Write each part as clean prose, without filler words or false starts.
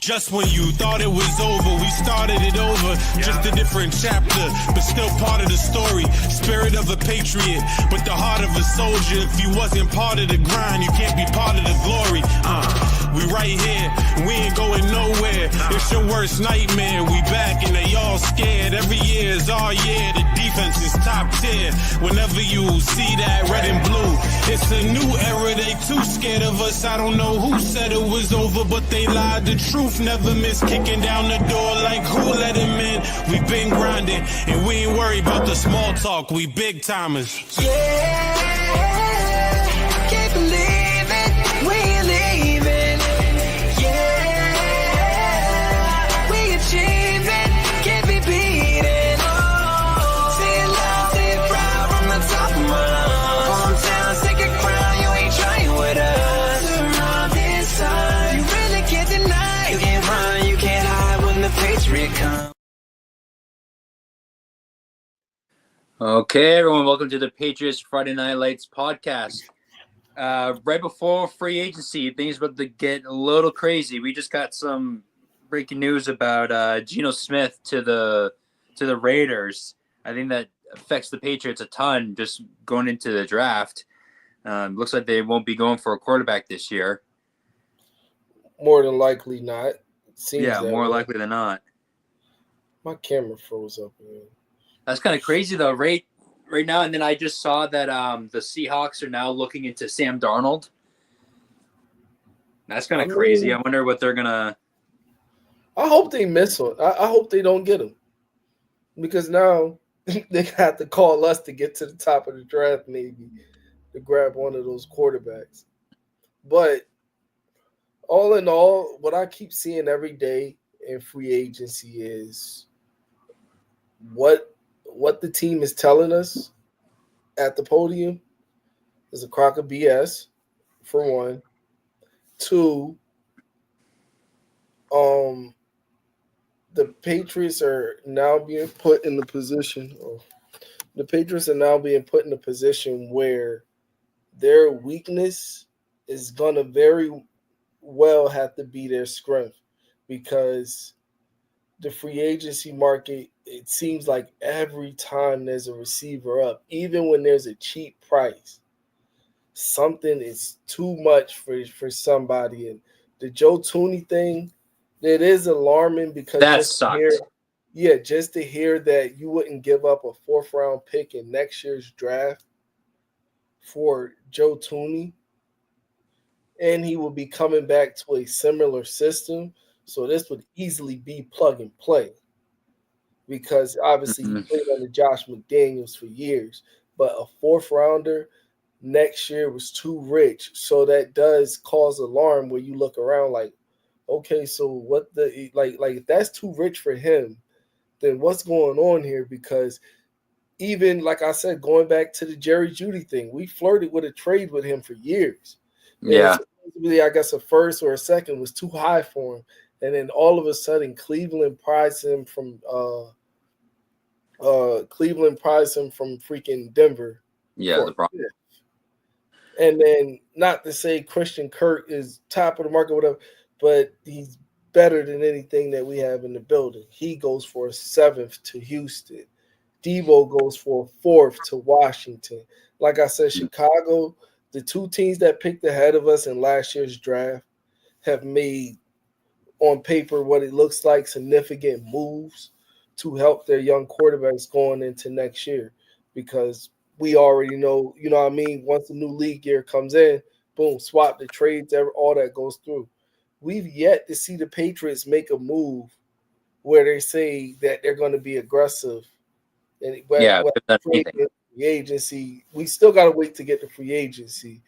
Just when you thought it was over, we started it over. Just a different chapter, but still part of the story. Spirit of a patriot, but the heart of a soldier. If you wasn't part of the grind, you can't be part of the glory. We right here, we ain't going nowhere. It's your worst nightmare. We back and they all scared. Every year is our year. The defense is top tier. Whenever you see that red and blue, it's a new era. They too scared of us. I don't know who said it was over, but they lied. The truth never miss, kicking down the door like who let him in. We been grinding and we ain't worried about the small talk. We big timers. Yeah, can't believe it, we ain't leaving. Yeah, we achieving, can't be beaten. Say it loud, say it proud from the top of my lungs. Hometown, take a crown, you ain't trying with us. Around this time, you really can't deny. You can't run, you can't hide when the Patriot comes. Okay, everyone, welcome to the Patriots Friday Night Lights podcast. Right before free agency, things about to get a little crazy. We just got some breaking news about Geno Smith to the Raiders. I think that affects the Patriots a ton just going into the draft. Looks like they won't be going for a quarterback this year. More than likely not. Seems More way. likely than not. My camera froze up, man. That's kind of crazy, though, right now. And then I just saw that the Seahawks are now looking into Sam Darnold. That's kind of crazy. I wonder what they're going to – I hope they miss one. I hope they don't get him. Because now they have to call us to get to the top of the draft maybe to grab one of those quarterbacks. But all in all, what I keep seeing every day in free agency is what the team is telling us at the podium is a crock of BS, for one. Two, the Patriots are now being put in the position where their weakness is going to very well have to be their strength, because the free agency market, it seems like every time there's a receiver up, even when there's a cheap price, something is too much for somebody. And the Joe Tooney thing, it is alarming because that just sucks. Just to hear that you wouldn't give up a 4th round pick in next year's draft for Joe Tooney, and he will be coming back to a similar system. So this would easily be plug and play, because obviously he played under Josh McDaniels for years. But a 4th rounder next year was too rich. So that does cause alarm where you look around like, okay, so what the like if that's too rich for him, then what's going on here? Because even like I said, going back to the Jerry Jeudy thing, we flirted with a trade with him for years. Yeah. And I guess a 1st or a 2nd was too high for him. And then all of a sudden, Cleveland prized him from freaking Denver. Yeah, the problem. And then, not to say Christian Kirk is top of the market, whatever, but he's better than anything that we have in the building. He goes for a 7th to Houston. Debo goes for a 4th to Washington. Like I said, Chicago, the 2 teams that picked ahead of us in last year's draft have made, on paper, what it looks like significant moves to help their young quarterbacks going into next year, because we already know, you know what I mean, once the new league year comes in, boom, swap the trades, all that goes through. We've yet to see the Patriots make a move where they say that they're going to be aggressive. And the agency, we still got to wait to get the free agency.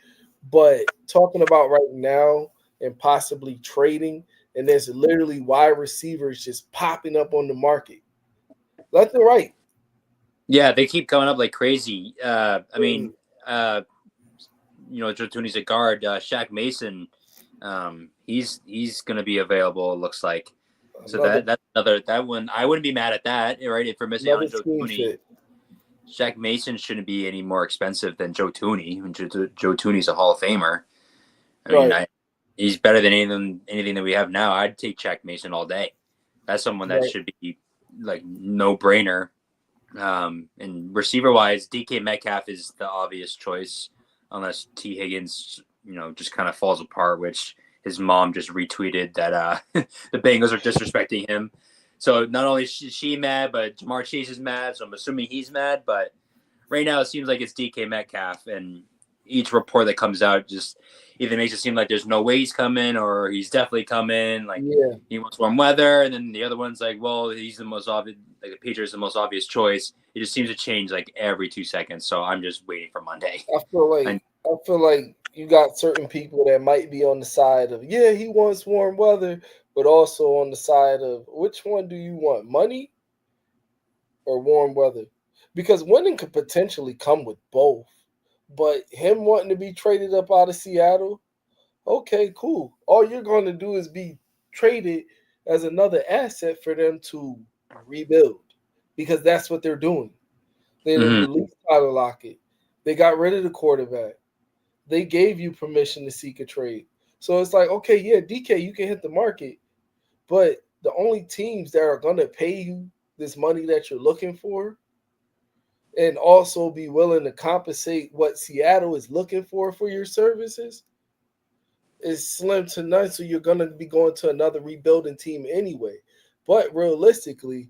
But talking about right now and possibly trading, and there's literally wide receivers just popping up on the market left and right. Yeah, they keep coming up like crazy. Joe Tooney's a guard. Shaq Mason, he's going to be available, it looks like. So that's another, that one, I wouldn't be mad at that, right? If we're missing out on Joe Tooney. Shaq Mason shouldn't be any more expensive than Joe Tooney. Joe Tooney's a Hall of Famer. He's better than anything that we have now. I'd take Jack Mason all day. That's someone that should be like no brainer. And receiver wise, DK Metcalf is the obvious choice, unless T Higgins, just kind of falls apart, which his mom just retweeted that the Bengals are disrespecting him. So not only is she mad, but Jamar Chase is mad. So I'm assuming he's mad. But right now it seems like it's DK Metcalf, and each report that comes out just either makes it seem like there's no way he's coming or he's definitely coming. Like he wants warm weather, and then the other one's like, well, he's the most obvious. Like the Patriots, the most obvious choice. It just seems to change like every 2 seconds. So I'm just waiting for Monday. I feel like you got certain people that might be on the side of he wants warm weather, but also on the side of which one do you want, money or warm weather? Because winning could potentially come with both. But him wanting to be traded up out of Seattle, okay, cool. All you're going to do is be traded as another asset for them to rebuild, because that's what they're doing. They released Tyler Lockett. They got rid of the quarterback. They gave you permission to seek a trade. So it's like, okay, DK, you can hit the market, but the only teams that are going to pay you this money that you're looking for and also be willing to compensate what Seattle is looking for your services is slim to none. So you're going to be going to another rebuilding team anyway. But realistically,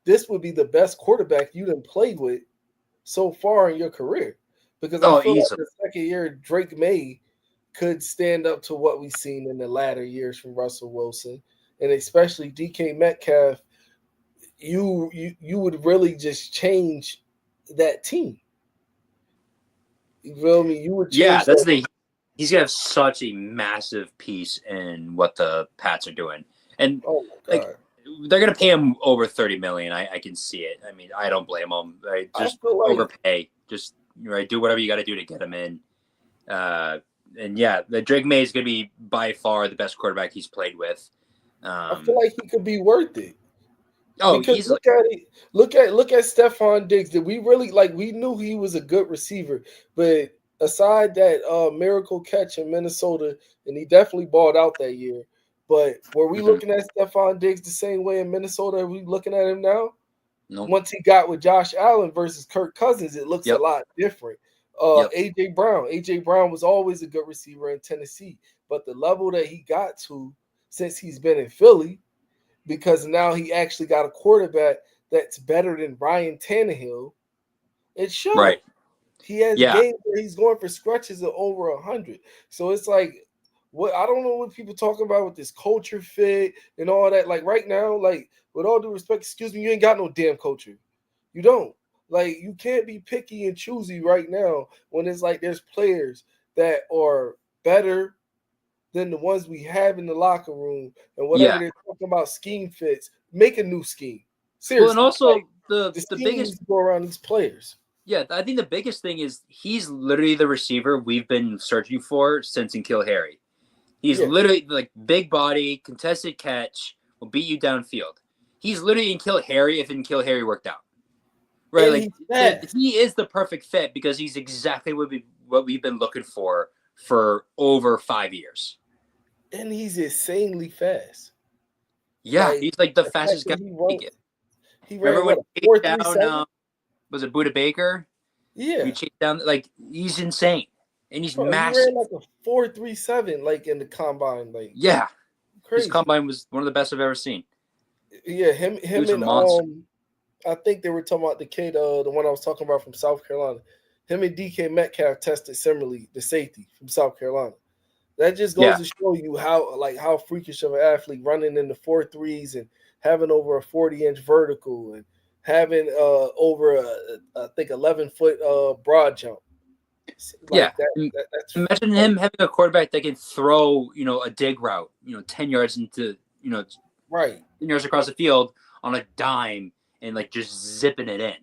this would be the best quarterback you done played with so far in your career. Because I feel like the second year Drake May could stand up to what we've seen in the latter years from Russell Wilson. And especially DK Metcalf, you would really just change that team. You feel me? You would change. Yeah, that's the. He's gonna have such a massive piece in what the Pats are doing, and they're gonna pay him over $30 million. I can see it. I mean, I don't blame him. Just overpay. Just do whatever you got to do to get him in. And the Drake May is gonna be by far the best quarterback he's played with. I feel like he could be worth it. Oh, because easily. Look at Stephon Diggs. Did we really we knew he was a good receiver, but aside that miracle catch in Minnesota, and he definitely balled out that year. But were we looking at Stephon Diggs the same way in Minnesota? Are we looking at him now? No. Once he got with Josh Allen versus Kirk Cousins, it looks a lot different. AJ Brown was always a good receiver in Tennessee, but the level that he got to since he's been in Philly, because now he actually got a quarterback that's better than Ryan Tannehill, it shows. Right. He has games where he's going for stretches of over 100. So it's like, what I don't know what people talking about with this culture fit and all that. Like right now, like with all due respect, excuse me, you ain't got no damn culture. You don't. Like you can't be picky and choosy right now when it's like there's players that are better than the ones we have in the locker room, and whatever they're talking about scheme fits, make a new scheme. Seriously. Well, and also the biggest go around these players. Yeah, I think the biggest thing is he's literally the receiver we've been searching for since N'Keal Harry. He's literally like big body, contested catch, will beat you downfield. He's literally N'Keal Harry if N'Keal Harry worked out. Right, he is the perfect fit because he's exactly what we've been looking for over 5 years. And he's insanely fast. Yeah, he's like the fastest guy. He ran when he chased 4.37? down, was it Buda Baker? Yeah. He chased down, he's insane. And he's massive. He ran like a 4.37, in the combine. Crazy. His combine was one of the best I've ever seen. Yeah, him and I think they were talking about the kid, the one I was talking about from South Carolina. Him and DK Metcalf tested similarly, the safety from South Carolina. That just goes to show you how freakish of an athlete, running in the 4.3s and having over a 40-inch vertical and having over I think 11-foot broad jump. Imagine him having a quarterback that can throw, a dig route, 10 yards into, 10 yards across the field on a dime and just zipping it in.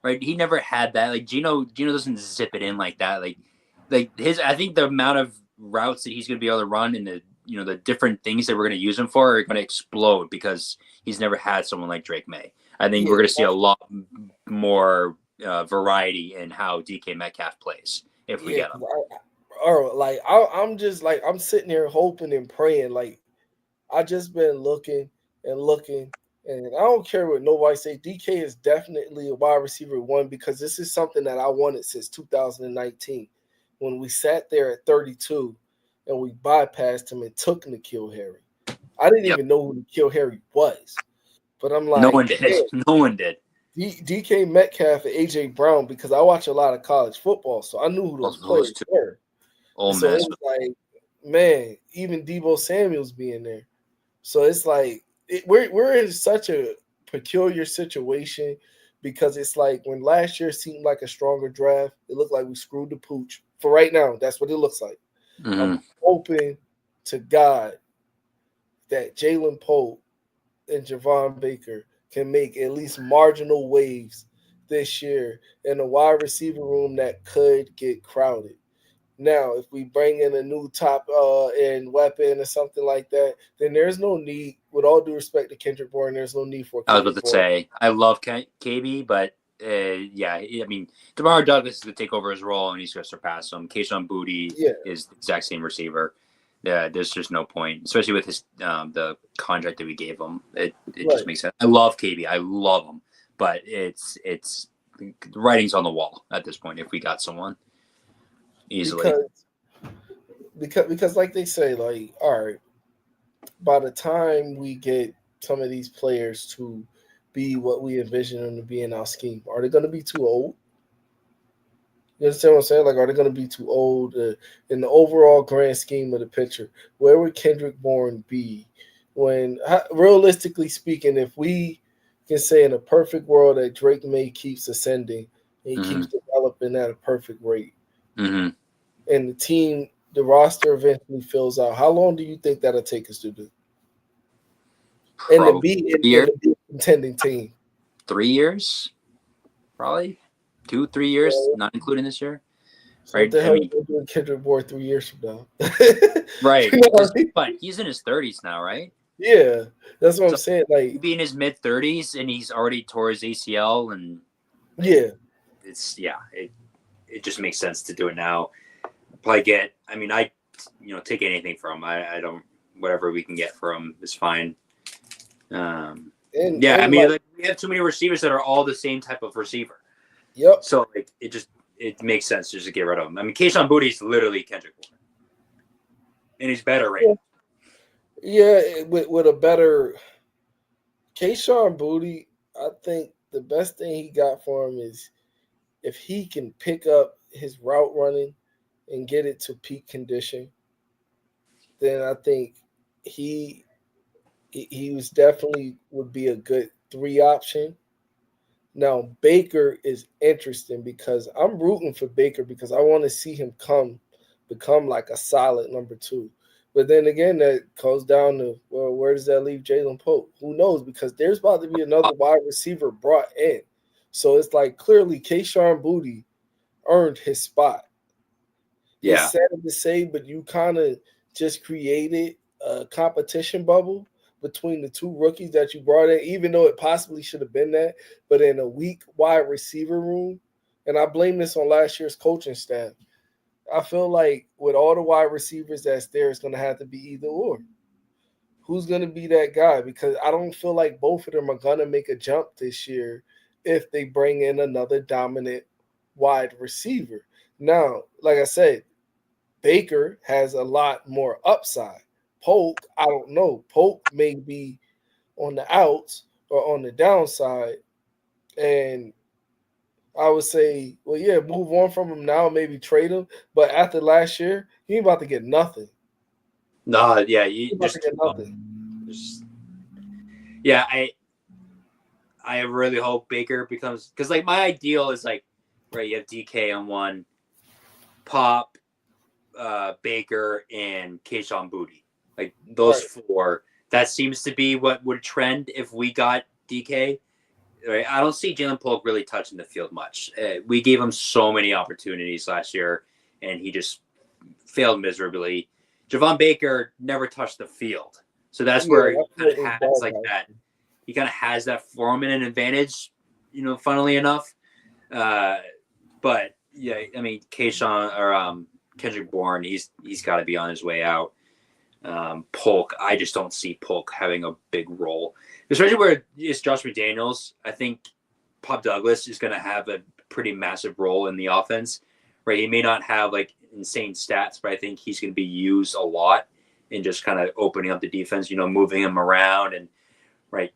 Right? He never had that. Gino doesn't zip it in like that. I think the amount of routes that he's going to be able to run and the different things that we're going to use him for are going to explode because he's never had someone like Drake May. I think we're going to see a lot more variety in how DK Metcalf plays if we get him. or like I'm just like I'm sitting here hoping and praying. Like I just been looking and looking, and I don't care what nobody say. DK is definitely a wide receiver one because this is something that I wanted since 2019 when we sat there at 32 and we bypassed him and took N'Keal Harry. I didn't Yep. even know who N'Keal Harry was, but I'm No like, one did. No one did. DK Metcalf and AJ Brown because I watch a lot of college football, so I knew who those players two. were. Ole So Miss. it was like, man, even Debo Samuel's being there. So it's like we're in such a peculiar situation because it's like when last year seemed like a stronger draft, it looked like we screwed the pooch. For right now, that's what it looks like. Mhm. I'm hoping to God that Jalen Pope and Javon Baker can make at least marginal waves this year in a wide receiver room that could get crowded. Now, if we bring in a new top end weapon or something like that, then there's no need, with all due respect to Kendrick Bourne, there's no need for I was Kendrick about to Bourne. say, I love KB, but yeah, I mean, Demario Douglas is going to take over his role and he's going to surpass him. Kayshon Boutte is the exact same receiver. Yeah, there's just no point, especially with his the contract that we gave him. It just makes sense. I love KB, I love him, but it's the writing's on the wall at this point. If we got someone easily, because like they say, like all right, by the time we get some of these players to be what we envision them to be in our scheme, are they going to be too old? You understand what I'm saying? Like, are they going to be too old in the overall grand scheme of the picture? Where would Kendrick Bourne be when, realistically speaking, if we can say in a perfect world that Drake May keeps ascending and he keeps developing at a perfect rate, and the team, the roster eventually fills out, how long do you think that'll take us to do? And to be in a contending team. 3 years, probably 2-3 years, not including this year. So right? What the hell are we doing Kendrick Bourne 3 years from now? Right. But he's in his 30s now, right? Yeah, that's what I'm saying. Like, he'd be in his mid 30s and he's already tore his ACL, and it just makes sense to do it now. Probably get. I mean, I take anything from him. I don't. Whatever we can get from him is fine. I mean, like, we have too many receivers that are all the same type of receiver. Yep. So like, it makes sense just to get rid of him. I mean, Kayshon Boutte is literally Kendrick Bourne, and he's better right now. Yeah, with a better Kayshon Boutte, I think the best thing he got for him is if he can pick up his route running and get it to peak condition, then I think he was definitely would be a good 3 option. Now Baker is interesting because I'm rooting for Baker because I want to see him become like a solid number 2. But then again, that goes down to, well, where does that leave Jalen Pope? Who knows? Because there's about to be another wide receiver brought in. So it's like clearly Kayshon Boutte earned his spot. Yeah. It's sad to say, but you kind of just created a competition bubble between the 2 rookies that you brought in, even though it possibly should have been that. But in a weak wide receiver room, and I blame this on last year's coaching staff, I feel like with all the wide receivers that's there, it's going to have to be either or. Who's going to be that guy? Because I don't feel like both of them are going to make a jump this year if they bring in another dominant wide receiver. Now, like I said, Baker has a lot more upside. Polk, I don't know. Polk may be on the outs or on the downside. And I would say, well, yeah, move on from him now, maybe trade him. But after last year, he ain't about to get nothing. No, yeah, you just get nothing. Yeah, I really hope Baker becomes, because like my ideal is like, right, you have DK on one, Pop, Baker, and Kayshon Boutte. Like those 4. That seems to be what would trend if we got DK. Right? I don't see Jalen Polk really touching the field much. We gave him so many opportunities last year, and he just failed miserably. Javon Baker never touched the field, so that's where he kind of has like that. He kind of has that foreman advantage, funnily enough. But yeah, I mean, Kayshon or Kendrick Bourne, he's got to be on his way out. Polk, I just don't see Polk having a big role, especially where it's Josh McDaniels. I think Pop Douglas is going to have a pretty massive role in the offense, right? He may not have like insane stats, but I think he's going to be used a lot in just kind of opening up the defense, moving him around. And right,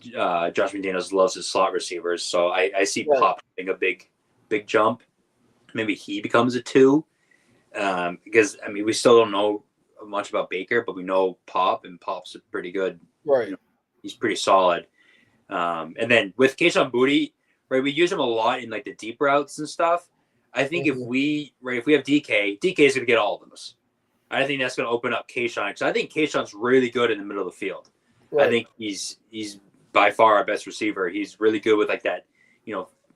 Josh McDaniels loves his slot receivers, so I see Pop having a big jump. Maybe he becomes a 2, because we still don't know much about Baker, but we know Pop, and Pop's pretty good. Right, he's pretty solid. And then with Kayshon Boutte, right, we use him a lot in like the deep routes and stuff. I think if we have DK is going to get all of those. I think that's going to open up Kayshon, because I think Kayshon's really good in the middle of the field. Right. I think he's by far our best receiver. He's really good with like that,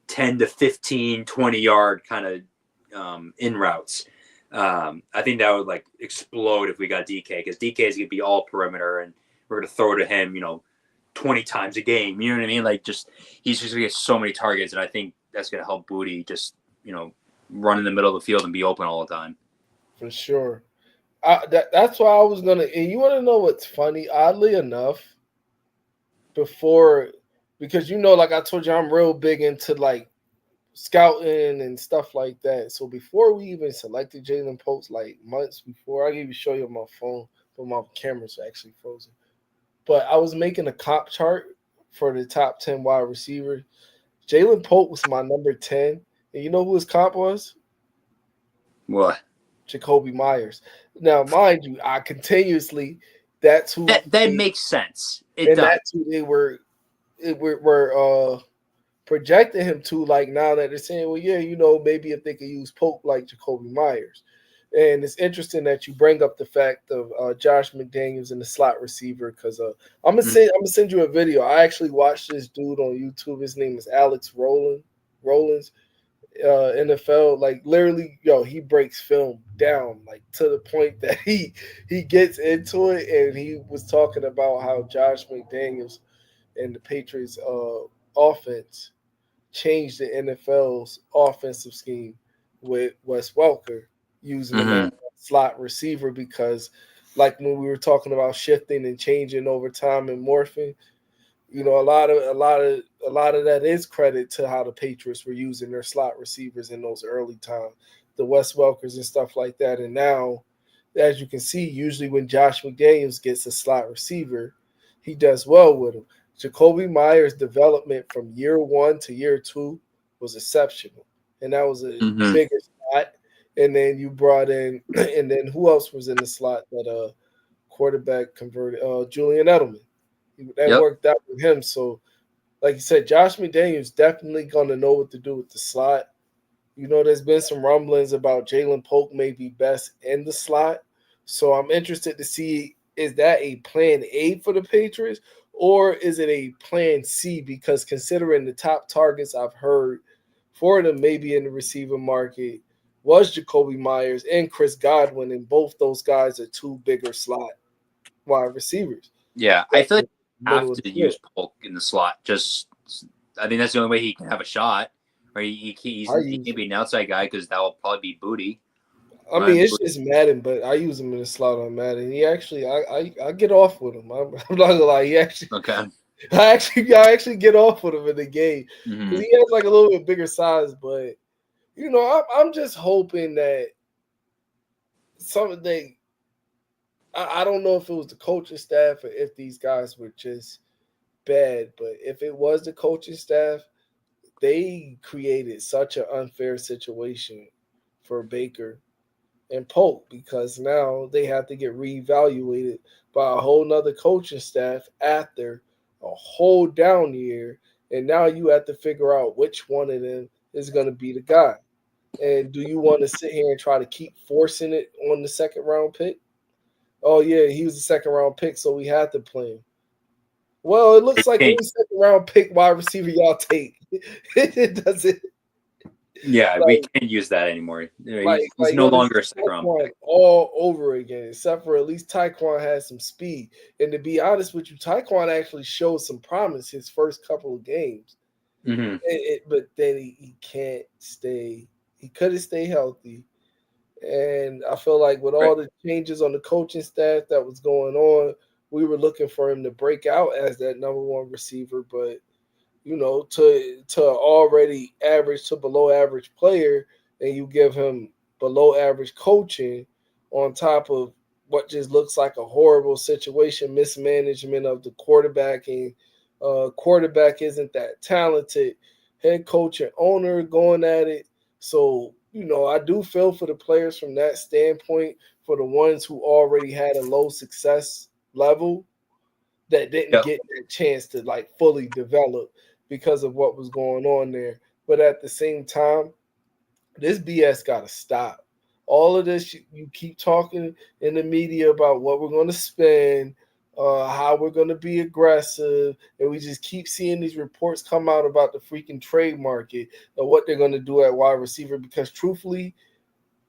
10 to 15, 20 yard kind of in routes. I think that would like explode if we got DK, because DK is going to be all perimeter, and we're going to throw to him, 20 times a game. You know what I mean? Like he's just going to get so many targets, and I think that's going to help Boutte just, run in the middle of the field and be open all the time. For sure. That's why I was going to – and you want to know what's funny? Oddly enough, because like I told you, I'm real big into like scouting and stuff like that. So before we even selected Jalen Polk, like months before, I'll even show you on my phone, but my camera's actually frozen. But I was making a comp chart for the top 10 wide receivers. Jalen Polk was my number 10. And you know who his comp was? What? Jacoby Myers. Now, mind you, that's who that makes sense. It does. That's who they were projecting him to. Like now that they're saying, well, yeah, maybe if they could use Polk like Jacoby Myers. And it's interesting that you bring up the fact of Josh McDaniels and the slot receiver, because I'm gonna send you a video. I actually watched this dude on YouTube. His name is Alex Rollins. NFL, like literally, he breaks film down like to the point that he gets into it, and he was talking about how Josh McDaniels and the Patriots offense changed the NFL's offensive scheme with Wes Welker using him as a slot receiver, because like when we were talking about shifting and changing over time and morphing, a lot of that is credit to how the Patriots were using their slot receivers in those early times, the Wes Welkers and stuff like that. And now, as you can see, usually when Josh McDaniels gets a slot receiver, he does well with him. Jacoby Myers' development from year 1 to year 2 was exceptional, and that was a bigger slot. And then you brought in, and then who else was in the slot that quarterback converted? Julian Edelman. That worked out with him. So, like you said, Josh McDaniels definitely going to know what to do with the slot. There's been some rumblings about Jalen Polk may be best in the slot. So I'm interested to see, is that a plan A for the Patriots, or is it a plan C? Because considering the top targets I've heard for them maybe in the receiver market was Jacoby Myers and Chris Godwin, and both those guys are 2 bigger slot wide receivers. Yeah, I feel like have to use Polk in the slot. I think that's the only way he can have a shot. Or he can be an outside guy, because that will probably be Boutte. It's just Madden, but I use him in the slot on Madden. He actually, I get off with him. I'm not gonna lie. He actually, okay. I actually get off with him in the game, because he has like a little bit bigger size. But I'm just hoping that something. I don't know if it was the coaching staff or if these guys were just bad, but if it was the coaching staff, they created such an unfair situation for Baker and Polk, because now they have to get reevaluated by a whole nother coaching staff after a whole down year. And now you have to figure out which one of them is going to be the guy. And do you want to sit here and try to keep forcing it on the second round pick? Oh, yeah, he was a second-round pick, so we had to play him. Well, it looks like any second-round pick wide receiver y'all take. It doesn't. Yeah, we can't use that anymore. He's no longer a second-round pick. All over again, except for at least Tyquan has some speed. And to be honest with you, Tyquan actually showed some promise his first couple of games. But then he can't stay. He couldn't stay healthy. And I feel like with all the changes on the coaching staff that was going on, we were looking for him to break out as that number one receiver. But, to already average to below average player, and you give him below average coaching on top of what just looks like a horrible situation, mismanagement of the quarterback, and quarterback isn't that talented, head coach and owner going at it. So, I do feel for the players from that standpoint, for the ones who already had a low success level that didn't get that chance to like fully develop because of what was going on there. But at the same time, this BS got to stop. All of this, you keep talking in the media about what we're going to spend, how we're going to be aggressive, and we just keep seeing these reports come out about the freaking trade market and what they're going to do at wide receiver. Because truthfully,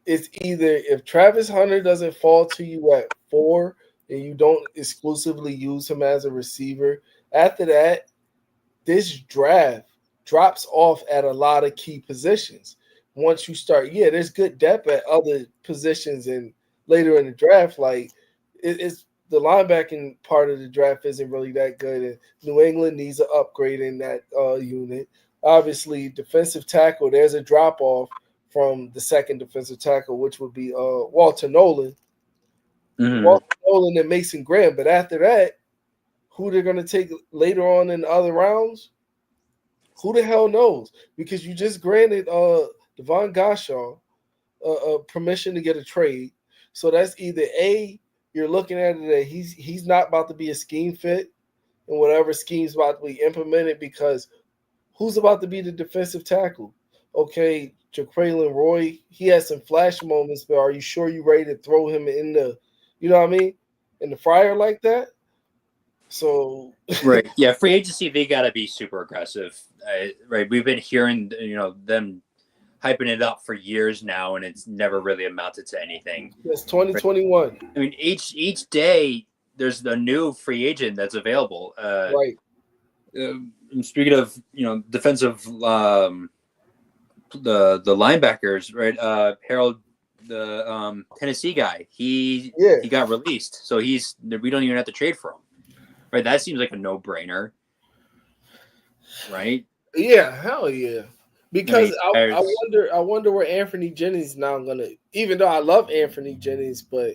it's either if Travis Hunter doesn't fall to you at 4 and you don't exclusively use him as a receiver, after that, this draft drops off at a lot of key positions. Once you start, there's good depth at other positions, and later in the draft, like it's the linebacking part of the draft isn't really that good, and New England needs an upgrade in that unit. Obviously, defensive tackle, there's a drop off from the second defensive tackle, which would be Walter Nolan. Mm-hmm. Walter Nolan and Mason Graham. But after that, who they're going to take later on in the other rounds, who the hell knows? Because you just granted Devon Goshaw permission to get a trade. So that's either A, you're looking at it that he's not about to be a scheme fit and whatever scheme's about to be implemented, because who's about to be the defensive tackle? Okay, Jaquelin Roy, he has some flash moments, but are you sure you're ready to throw him in the, in the fryer like that? So right, yeah, free agency, they got to be super aggressive, right? We've been hearing, them hyping it up for years now, and it's never really amounted to anything. It's 2021. Right? I mean, each day there's a new free agent that's available. Right. Speaking of, defensive, the linebackers, right? Harold, the Tennessee guy, he got released, so we don't even have to trade for him. Right, that seems like a no-brainer, right? Yeah, hell yeah. Because I wonder where Anthony Jennings now gonna. Even though I love Anthony Jennings, but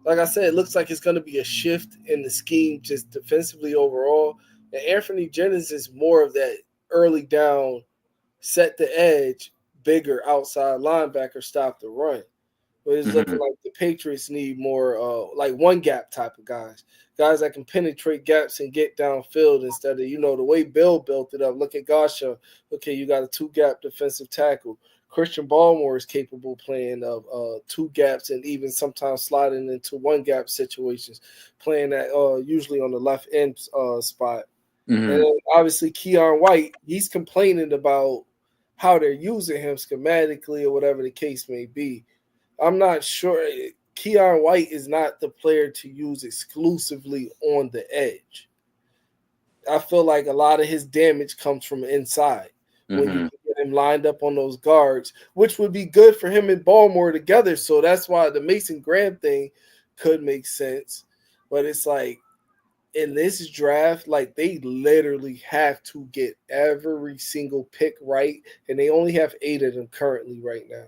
like I said, it looks like it's gonna be a shift in the scheme just defensively overall. And Anthony Jennings is more of that early down, set the edge, bigger outside linebacker, stop the run. But it's looking like the Patriots need more like one gap type of guys that can penetrate gaps and get downfield instead of, the way Bill built it up. Look at Gosha. Okay, you got a 2-gap defensive tackle. Christian Baltimore is capable playing of 2 gaps and even sometimes sliding into 1-gap situations, playing that usually on the left end spot. Mm-hmm. And then obviously Keon White, he's complaining about how they're using him schematically or whatever the case may be. I'm not sure. Keon White is not the player to use exclusively on the edge. I feel like a lot of his damage comes from inside when you can get him lined up on those guards, which would be good for him and Baltimore together. So that's why the Mason Graham thing could make sense. But it's like in this draft, like they literally have to get every single pick right, and they only have 8 of them currently right now.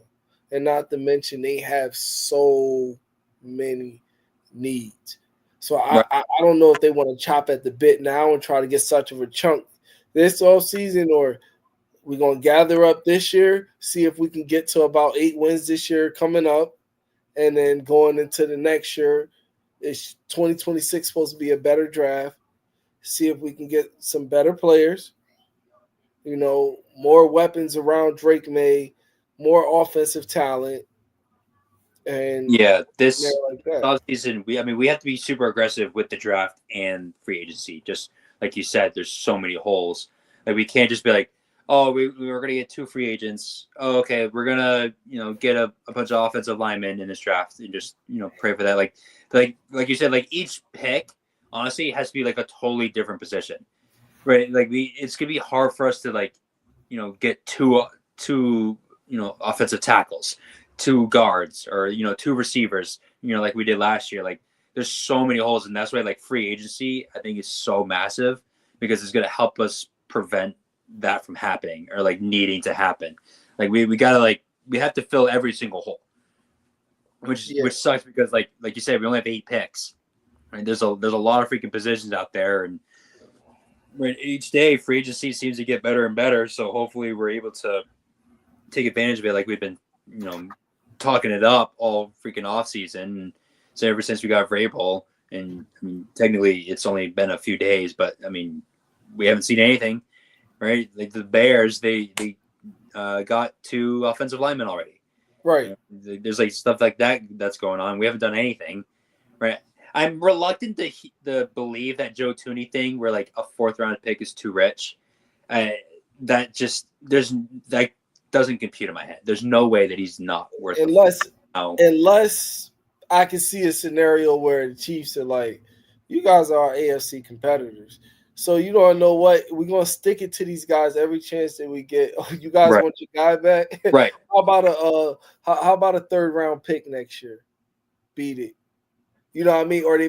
And not to mention they have so many needs. So I don't know if they want to chop at the bit now and try to get such of a chunk this offseason, or we're going to gather up this year, see if we can get to about 8 wins this year coming up, and then going into the next year, it's 2026 supposed to be a better draft, see if we can get some better players, more weapons around Drake May, more offensive talent, and this like that. offseason, we have to be super aggressive with the draft and free agency. Just like you said, there's so many holes. Like we can't just be like, oh, we were gonna get 2 free agents. Oh, okay, we're gonna get a bunch of offensive linemen in this draft and just pray for that. Like you said, like each pick honestly has to be like a totally different position, right? Like it's gonna be hard for us to get two offensive tackles, two guards or, two receivers, like we did last year. Like there's so many holes, and that's why like free agency, I think, is so massive because it's going to help us prevent that from happening or like needing to happen. Like we gotta we have to fill every single hole, which sucks because like you said, we only have 8 picks. Right? There's a lot of freaking positions out there, and each day free agency seems to get better and better. So hopefully we're able to take advantage of it, like we've been talking it up all freaking off season. So ever since we got Vrabel, and I mean technically it's only been a few days, but I mean we haven't seen anything, right? Like the Bears, they got 2 offensive linemen already. Right. There's like stuff like that that's going on. We haven't done anything, right? I'm reluctant to believe that Joe Tooney thing, where like a 4th round pick is too rich. That doesn't compute in my head. There's no way that he's not worth it. Unless I can see a scenario where the Chiefs are like, you guys are our AFC competitors. So you don't know what, we're gonna stick it to these guys every chance that we get. Oh, you guys want your guy back? Right. How about a 3rd round pick next year? Beat it. You know what I mean? Or they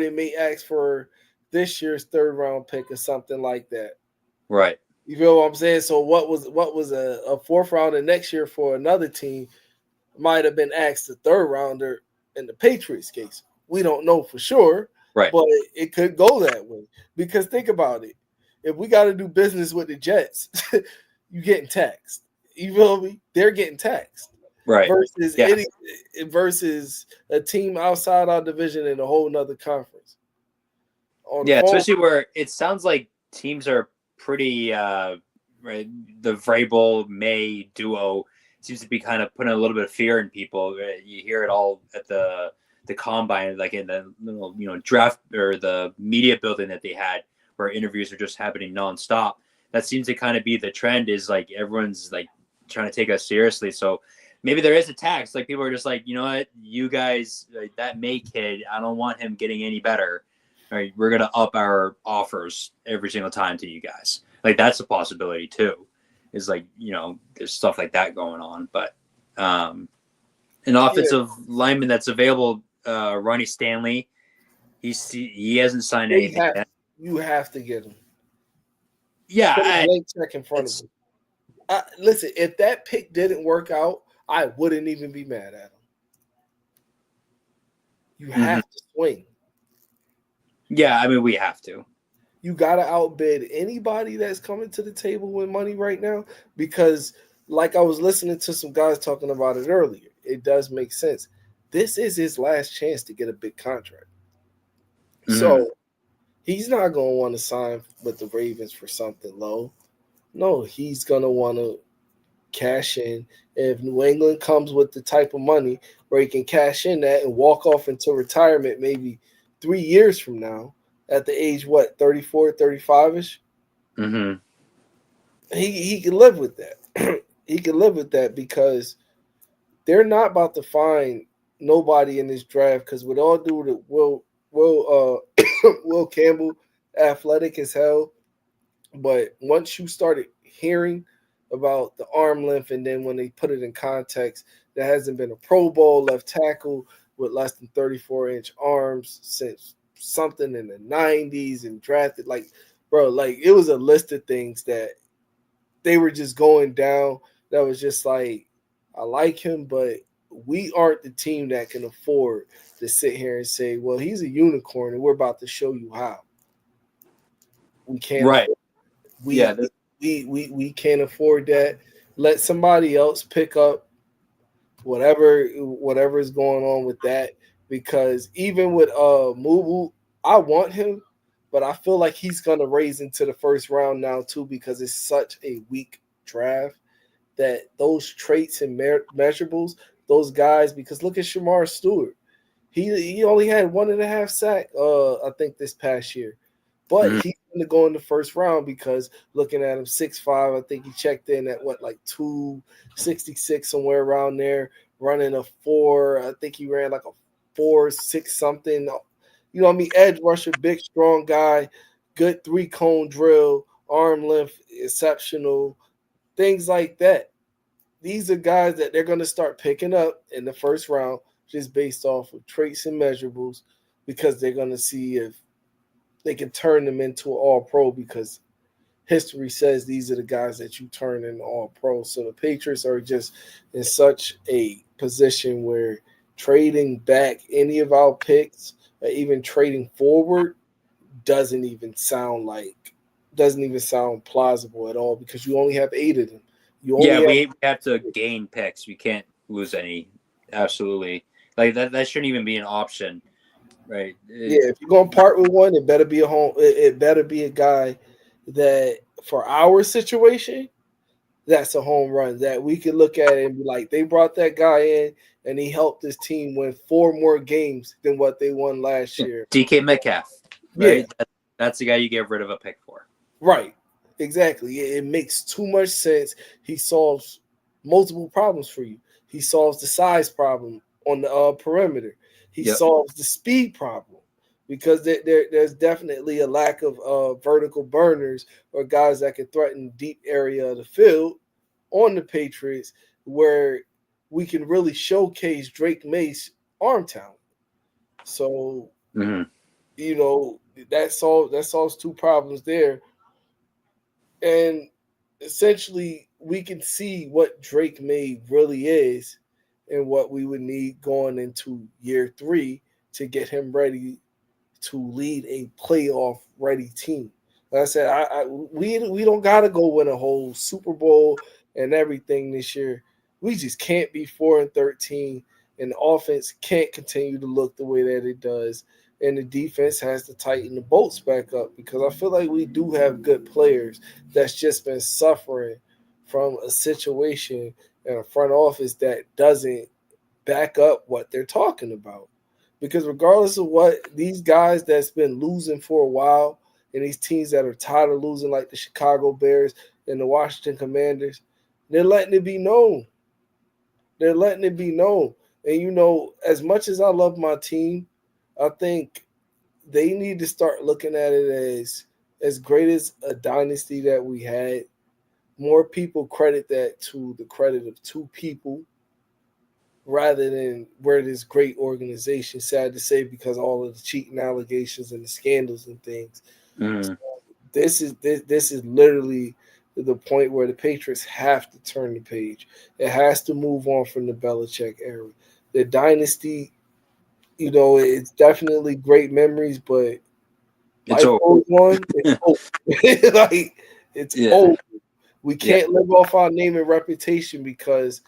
may ask for this year's 3rd round pick or something like that. Right. You feel what I'm saying? So what was a 4th rounder next year for another team might have been asked a 3rd rounder in the Patriots case. We don't know for sure, right? But it could go that way because think about it. If we got to do business with the Jets, you getting taxed. You feel me? They're getting taxed. Right. Versus a team outside our division in a whole nother conference. Especially where it sounds like teams are pretty right. The Vrabel May duo seems to be kind of putting a little bit of fear in people. You hear it all at the combine, like in the little draft or the media building that they had, where interviews are just happening nonstop. That seems to kind of be the trend. Is like everyone's like trying to take us seriously. So maybe there is a tax. Like people are just like, you know what, you guys, like, that May kid, I don't want him getting any better. All right, we're gonna up our offers every single time to you guys. Like that's a possibility too. Is like there's stuff like that going on. But an offensive lineman that's available, Ronnie Stanley, he hasn't signed anything yet. You have to get him. Yeah, check in front of him. Listen, if that pick didn't work out, I wouldn't even be mad at him. You have to swing. Yeah, I mean, we have to. You got to outbid anybody that's coming to the table with money right now because, like I was listening to some guys talking about it earlier, it does make sense. This is his last chance to get a big contract. Mm-hmm. So he's not going to want to sign with the Ravens for something low. No, he's going to want to cash in. If New England comes with the type of money where he can cash in that and walk off into retirement maybe 3 years from now at the age, 34, 35-ish? Mm-hmm. He can live with that. He can live with that because they're not about to find nobody in this draft because with all due to Will Campbell, athletic as hell, but once you started hearing about the arm length and then when they put it in context, there hasn't been a Pro Bowl left tackle with less than 34-inch arms since something in the 90s and drafted. Like, bro, like it was a list of things that they were just going down that was just like, I like him, but we aren't the team that can afford to sit here and say, well, he's a unicorn and we're about to show you how. We can't. Right. We can't afford that. Let somebody else pick up whatever is going on with that. Because even with Mubu, I want him, but I feel like he's gonna raise into the first round now too because it's such a weak draft that those traits and measurables, those guys. Because look at Shamar Stewart, he only had 1.5 sacks, I think this past year, but he's going to go in the first round because looking at him 6'5", I think he checked in at 266 somewhere around there, running a 4. I think he ran like a 4.6 something. You know what I mean? Edge rusher, big, strong guy, good 3-cone drill, arm length, exceptional, things like that. these are guys that they're going to start picking up in the first round just based off of traits and measurables because they're going to see if they can turn them into an all-pro because history says these are the guys that you turn into all-pro. So the Patriots are just in such a position where trading back any of our picks or even trading forward doesn't even sound plausible at all because you only have 8 of them. We have to gain picks. We can't lose any. Absolutely. Like that shouldn't even be an option, right? Yeah, if you're gonna part with one, it better be it better be a guy that for our situation, that's a home run that we can look at and be like, they brought that guy in and he helped this team win 4 more games than what they won last year. DK Metcalf, right? Yeah. That's the guy you get rid of a pick for. Right. Exactly. It makes too much sense. He solves multiple problems for you. He solves the size problem on the perimeter. He solves the speed problem because there's definitely a lack of vertical burners or guys that can threaten deep area of the field on the Patriots where we can really showcase Drake May's arm talent. So, you know, that solves 2 problems there. And essentially, we can see what Drake May really is and what we would need going into year 3 to get him ready to lead a playoff-ready team. Like I said, we don't got to go win a whole Super Bowl and everything this year. We just can't be 4-13, and the offense can't continue to look the way that it does. And the defense has to tighten the bolts back up because I feel like we do have good players that's just been suffering from a situation in a front office that doesn't back up what they're talking about. Because regardless of what these guys that's been losing for a while and these teams that are tired of losing like the Chicago Bears and the Washington Commanders, they're letting it be known. They're letting it be known. And, you know, as much as I love my team, I think they need to start looking at it as great as a dynasty that we had. More people credit that to the credit of 2 people rather than we're this great organization, sad to say, because of all of the cheating allegations and the scandals and things. So this is literally the point where the Patriots have to turn the page. It has to move on from the Belichick era. The dynasty, you know, it's definitely great memories, but it's over. It's over. Like, it's over. We can't live off our name and reputation because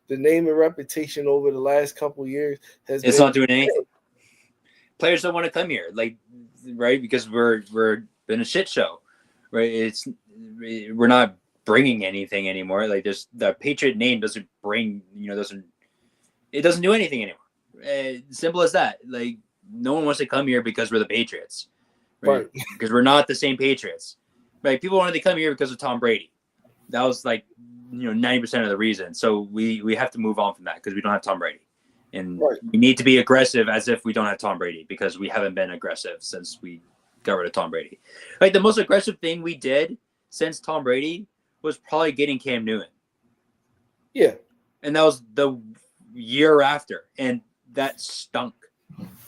the name and reputation over the last couple of years it's not doing anything. Players don't want to come here, like, right? Because we're been a shit show, right? We're not bringing anything anymore. Like, the Patriot name doesn't bring, it doesn't do anything anymore. Simple as that. Like, no one wants to come here because we're the Patriots, right? Because we're not the same Patriots, right? People wanted to come here because of Tom Brady. That was like, 90% of the reason. So we have to move on from that because we don't have Tom Brady. And we need to be aggressive as if we don't have Tom Brady because we haven't been aggressive since we got rid of Tom Brady. Like, the most aggressive thing we did since Tom Brady was probably getting Cam Newton. Yeah. And that was the year after. And that stunk.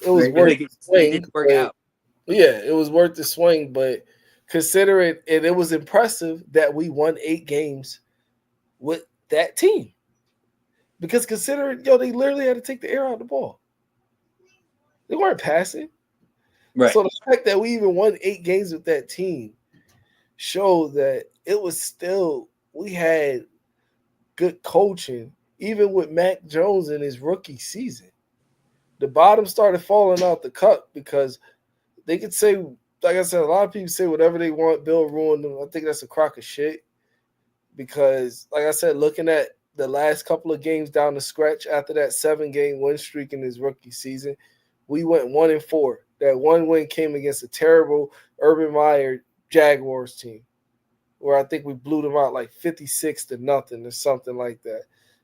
It was worth the swing. It didn't work out. Yeah, it was worth the swing, but consider it, and it was impressive that we won 8 games with that team. Because consider it, they literally had to take the air out of the ball. They weren't passing. Right. So the fact that we even won 8 games with that team showed that it was still, we had good coaching, even with Mac Jones in his rookie season. The bottom started falling out the cup because they could say, like I said, a lot of people say whatever they want, Bill ruined them. I think that's a crock of shit. Because, like I said, looking at the last couple of games down the stretch after that 7-game win streak in his rookie season, we went 1-4. That one win came against a terrible Urban Meyer Jaguars team, where I think we blew them out like 56-0 or something like that.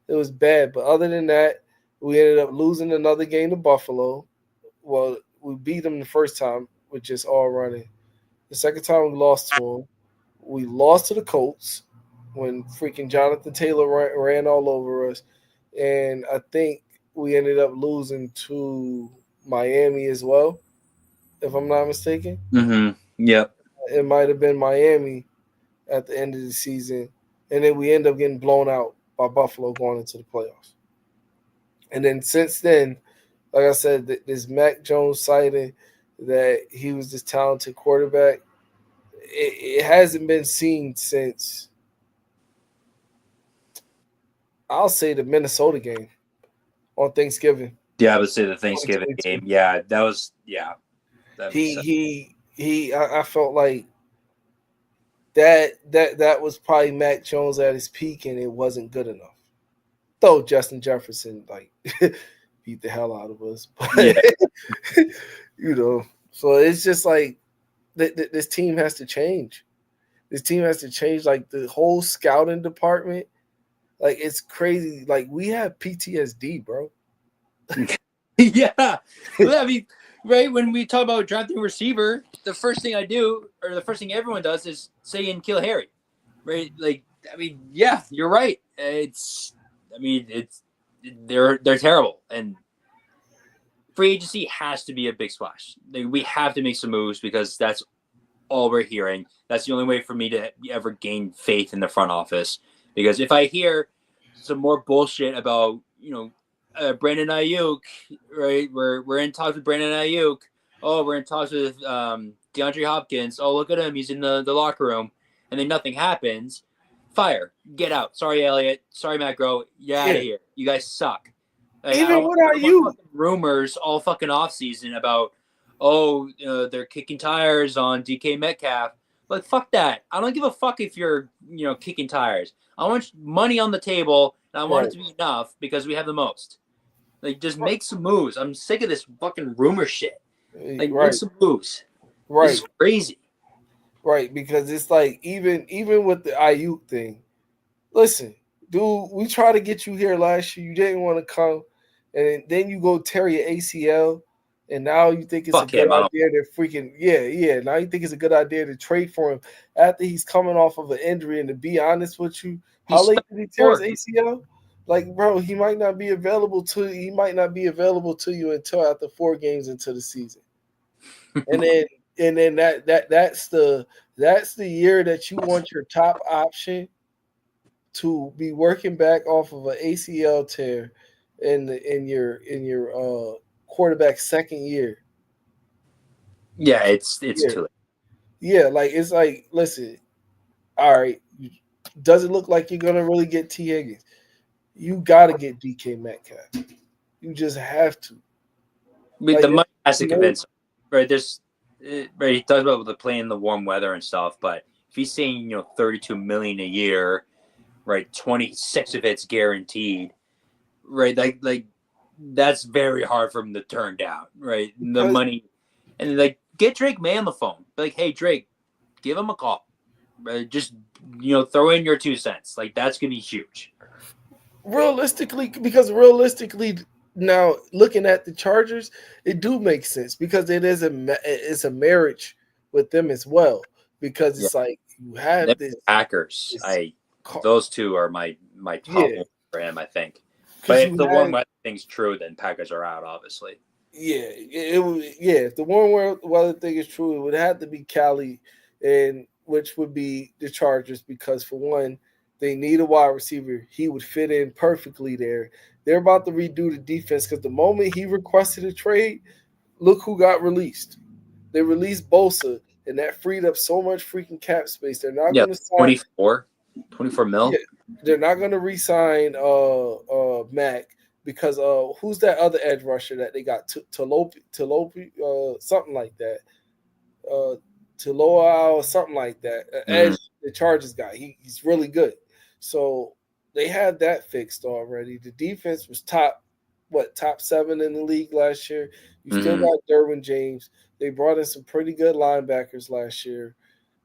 It was bad. But other than that, we ended up losing another game to Buffalo. Well, we beat them the first time with just all running. The second time we lost to them. We lost to the Colts. when freaking Jonathan Taylor ran all over us, and I think we ended up losing to Miami as well, if I'm not mistaken. Mm-hmm. Yep. It might have been Miami at the end of the season, and then we end up getting blown out by Buffalo going into the playoffs. And then since then, like I said, this Mac Jones sighting that he was this talented quarterback, it hasn't been seen since, I'll say, the Minnesota game on Thanksgiving. Yeah, I would say the Thanksgiving game. Yeah, that was That makes sense. I felt like that was probably Mac Jones at his peak, and it wasn't good enough. Though Justin Jefferson beat the hell out of us, but so it's just like this team has to change. This team has to change. Like the whole scouting department, like it's crazy. Like we have PTSD, bro. Yeah, I mean, right when we talk about drafting receiver, the first thing I do, or the first thing everyone does, is say and kill Harry, right? Like, I mean, yeah, you're right. They're terrible, and free agency has to be a big splash. We have to make some moves because that's all we're hearing. That's the only way for me to ever gain faith in the front office. Because if I hear some more bullshit about, Brandon Ayuk, right? We're in talks with Brandon Ayuk. Oh, we're in talks with DeAndre Hopkins. Oh, look at him. He's in the locker room. And then nothing happens. Fire. Get out. Sorry, Elliott. Sorry, Matt Groh. You're out of here. You guys suck. Like, even what are you? Rumors all fucking offseason about, they're kicking tires on DK Metcalf. Like, fuck that. I don't give a fuck if you're, kicking tires. I want money on the table, and I want it to be enough because we have the most. Like, just make some moves. I'm sick of this fucking rumor shit. Like, make some moves. Right. This is crazy. Right, because it's like even with the Ayuk thing. Listen, dude, we tried to get you here last year. You didn't want to come, and then you go tear your ACL, and now you think it's a good idea to freaking Now you think it's a good idea to trade for him after he's coming off of an injury. And to be honest with you, how late did he tear his ACL? Like, bro, he might not be available to you until after 4 games into the season. And then that's the year that you want your top option to be working back off of an ACL tear in your quarterback's second year. Yeah, it's too late. Yeah, like it's like, listen, all right, does it look like you're gonna really get T. Higgins? You got to get DK Metcalf. You just have to. But the money has to convince him, right? He talks about the playing in the warm weather and stuff, but if he's saying $32 million a year, right, 26 of it's guaranteed, right? Like that's very hard for him to turn down, right? The money, and like get Drake May on the phone, be like, hey Drake, give him a call, right? Just throw in your 2 cents, like that's gonna be huge. Realistically, now looking at the Chargers, it do make sense because it's a marriage with them as well. Because it's like you have this Packers. Those two are my top for him, I think. But if the warm weather thing's true, then Packers are out, obviously. Yeah, if the warm weather thing is true, it would have to be Cali, and which would be the Chargers because for one, they need a wide receiver. He would fit in perfectly there. They're about to redo the defense because the moment he requested a trade, look who got released. They released Bolster, and that freed up so much freaking cap space. They're not going to sign 24 mil. Yeah, they're not going to re-sign Mac because who's that other edge rusher that they got? Talopi, something like that. Taloa or something like that. Edge, the Chargers guy. He's really good. So they had that fixed already. The defense was top 7 in the league last year. You still got Derwin James. They brought in some pretty good linebackers last year.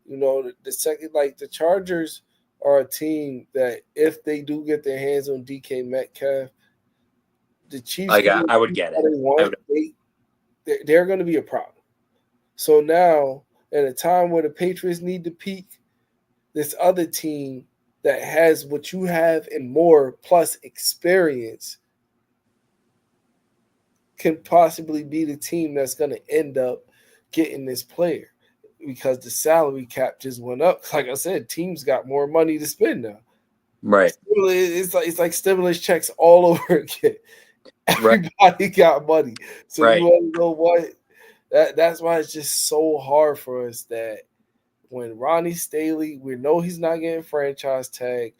The second, like the Chargers are a team that if they do get their hands on DK Metcalf, the Chiefs, I would get it. They're going to be a problem. So now, at a time where the Patriots need to peak, this other team that has what you have and more plus experience can possibly be the team that's going to end up getting this player because the salary cap just went up. Like I said, teams got more money to spend now. Right. It's like stimulus checks all over again. Everybody got money. So you want to know what? That's why it's just so hard for us that when Ronnie Staley, we know he's not getting franchise tag.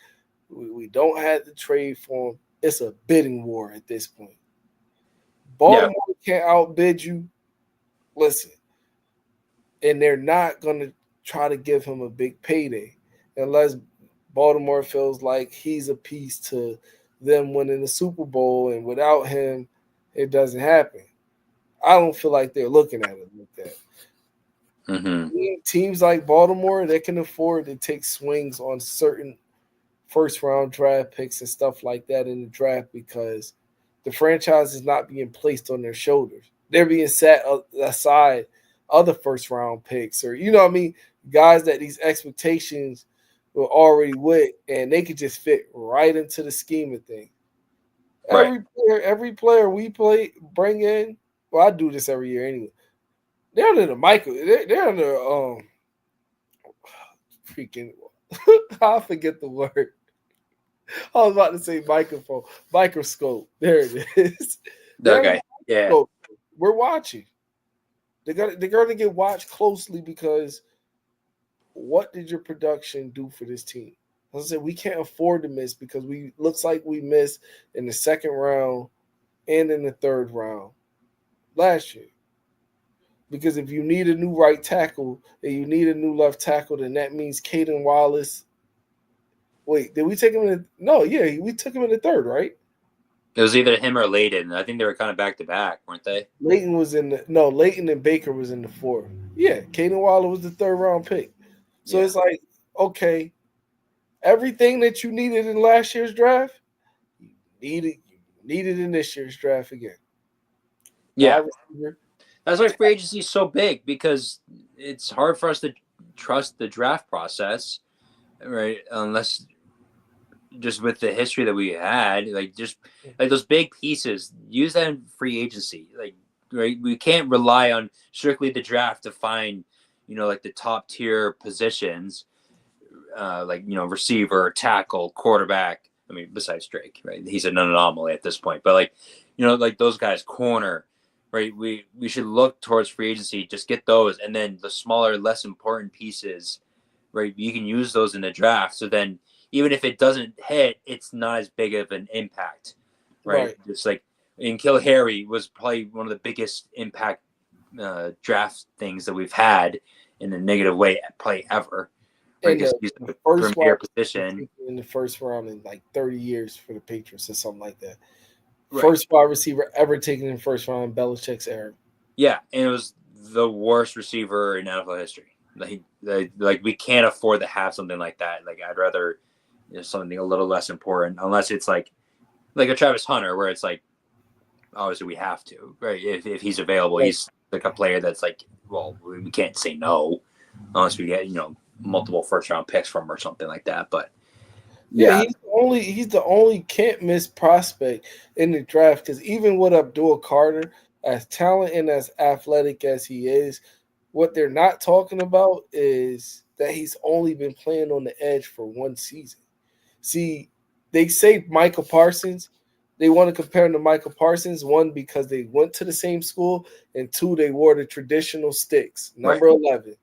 We don't have the trade for him. It's a bidding war at this point. Baltimore can't outbid you. Listen. And they're not going to try to give him a big payday unless Baltimore feels like he's a piece to them winning the Super Bowl, and without him, it doesn't happen. I don't feel like they're looking at it like that. Teams like Baltimore, they can afford to take swings on certain first-round draft picks and stuff like that in the draft because the franchise is not being placed on their shoulders. They're being set aside other first-round picks or, you know what I mean, guys that these expectations were already with, and they could just fit right into the scheme of things. Right. Every player we bring in, well, I do this every year anyway. They're under the they're under freaking I forget the word. I was about to say microscope. There it is. Okay. Yeah. We're watching. They're gonna get watched closely because what did your production do for this team? As I said, we can't afford to miss because looks like we missed in the second round and in the third round last year. Because if you need a new right tackle and you need a new left tackle, then that means Caden Wallace. Wait, did we take him we took him in the third, right? It was either him or Leighton. I think they were kind of back to back, weren't they? Leighton and Baker was in the fourth. Yeah, Caden Wallace was the third round pick. So it's like, okay, everything that you needed in last year's draft, you needed in this year's draft again. Yeah. That's why free agency is so big because it's hard for us to trust the draft process, right? Unless just with the history that we had, like those big pieces, use that in free agency. Like, right, we can't rely on strictly the draft to find, like the top tier positions, receiver, tackle, quarterback. I mean, besides Drake, right? He's an anomaly at this point, but like those guys, corner. Right, we should look towards free agency, just get those, and then the smaller, less important pieces, right? You can use those in the draft. So then, even if it doesn't hit, it's not as big of an impact, right? Just like N'Keal Harry was probably one of the biggest impact draft things that we've had in a negative way, probably ever. Right? Because he's the premier position in the first round in like 30 years for the Patriots or something like that. Right. First wide receiver ever taken in the first round in Belichick's era. Yeah, and it was the worst receiver in NFL history. Like we can't afford to have something like that. Like I'd rather something a little less important, unless it's like a Travis Hunter, where it's like obviously we have to, right? If he's available, he's like a player that's like, well, we can't say no unless we get multiple first round picks from him or something like that. But yeah, he's the only can't miss prospect in the draft because even with Abdul Carter, as talented and as athletic as he is, what they're not talking about is that he's only been playing on the edge for one season. See, they say Michael Parsons. They want to compare him to Michael Parsons, one, because they went to the same school, and two, they wore the traditional sticks, number 11.